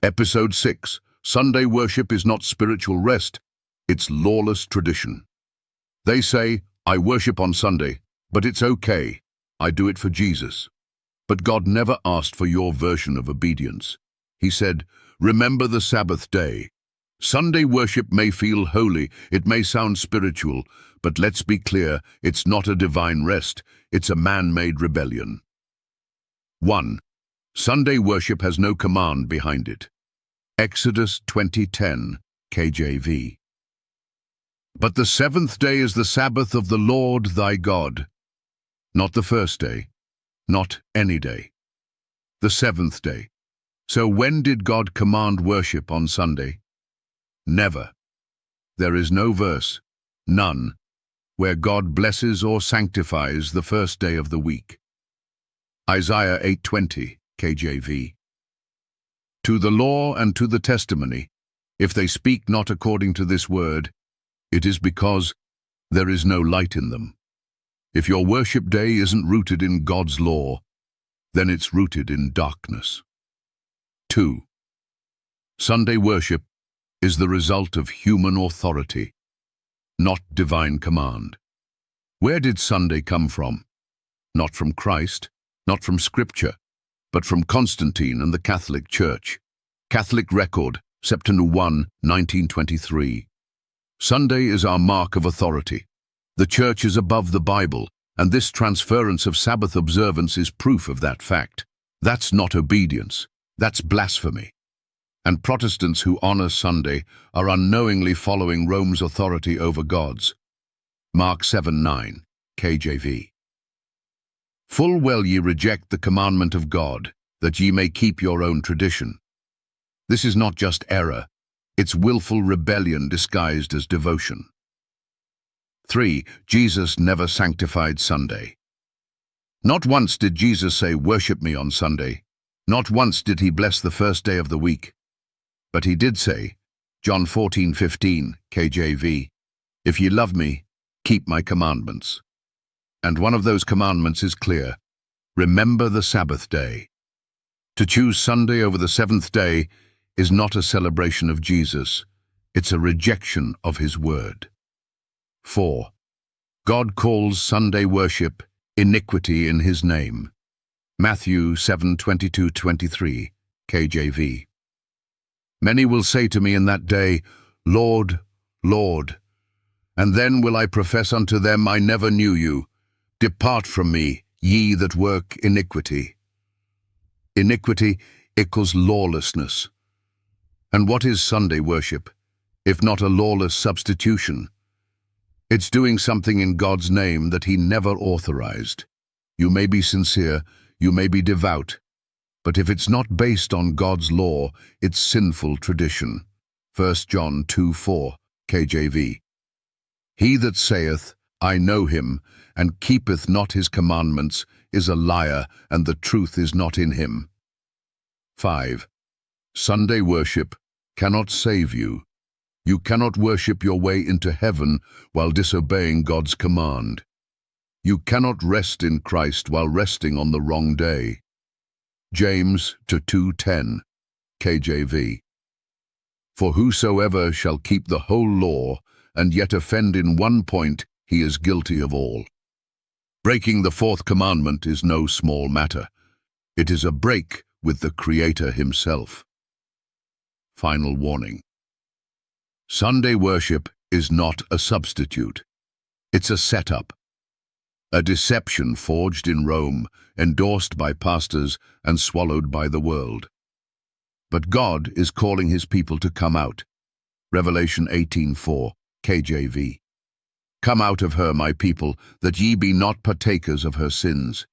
Episode 6. Sunday worship is not spiritual rest, it's lawless tradition. They say, I worship on Sunday, but it's okay. I do it for Jesus. But God never asked for your version of obedience. He said, remember the Sabbath day. Sunday worship may feel holy, it may sound spiritual, but let's be clear, it's not a divine rest, it's a man-made rebellion. 1. Sunday worship has no command behind it. Exodus 20:10, KJV. But the seventh day is the Sabbath of the Lord thy God. Not the first day, not any day. The seventh day. So when did God command worship on Sunday? Never. There is no verse, none, where God blesses or sanctifies the first day of the week. Isaiah 8:20, KJV. To the law and to the testimony, if they speak not according to this word, it is because there is no light in them. If your worship day isn't rooted in God's law, then it's rooted in darkness. 2. Sunday worship is the result of human authority, not divine command. Where did Sunday come from? Not from Christ, not from Scripture, but from Constantine and the Catholic Church. Catholic Record, September 1, 1923. Sunday is our mark of authority. The Church is above the Bible, and this transference of Sabbath observance is proof of that fact. That's not obedience, that's blasphemy. And Protestants who honor Sunday are unknowingly following Rome's authority over God's. Mark 7:9, KJV. Full well ye reject the commandment of God, that ye may keep your own tradition. This is not just error, it's willful rebellion disguised as devotion. 3. Jesus never sanctified Sunday. Not once did Jesus say, worship me on Sunday. Not once did he bless the first day of the week. But he did say, John 14:15, KJV, if ye love me, keep my commandments. And one of those commandments is clear. Remember the Sabbath day. To choose Sunday over the seventh day is not a celebration of Jesus, it's a rejection of his word. 4. God calls Sunday worship iniquity in his name. Matthew 7:22-23, KJV. Many will say to me in that day, Lord, Lord, and then will I profess unto them, I never knew you. Depart from me, ye that work iniquity. Iniquity equals lawlessness. And what is Sunday worship, if not a lawless substitution? It's doing something in God's name that he never authorized. You may be sincere, you may be devout, but if it's not based on God's law, it's sinful tradition. 1 John 2:4, KJV. He that saith, I know him, and keepeth not his commandments, is a liar, and the truth is not in him. 5. Sunday worship cannot save you. You cannot worship your way into heaven while disobeying God's command. You cannot rest in Christ while resting on the wrong day. James 2:10, KJV. For whosoever shall keep the whole law, and yet offend in one point, he is guilty of all. Breaking the fourth commandment is no small matter. It is a break with the Creator himself. Final warning. Sunday worship is not a substitute. It's a setup. A deception forged in Rome, endorsed by pastors and swallowed by the world. But God is calling his people to come out. Revelation 18:4, KJV. Come out of her, my people, that ye be not partakers of her sins.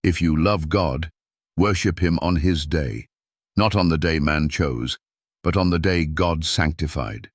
If you love God, worship him on his day, not on the day man chose, but on the day God sanctified.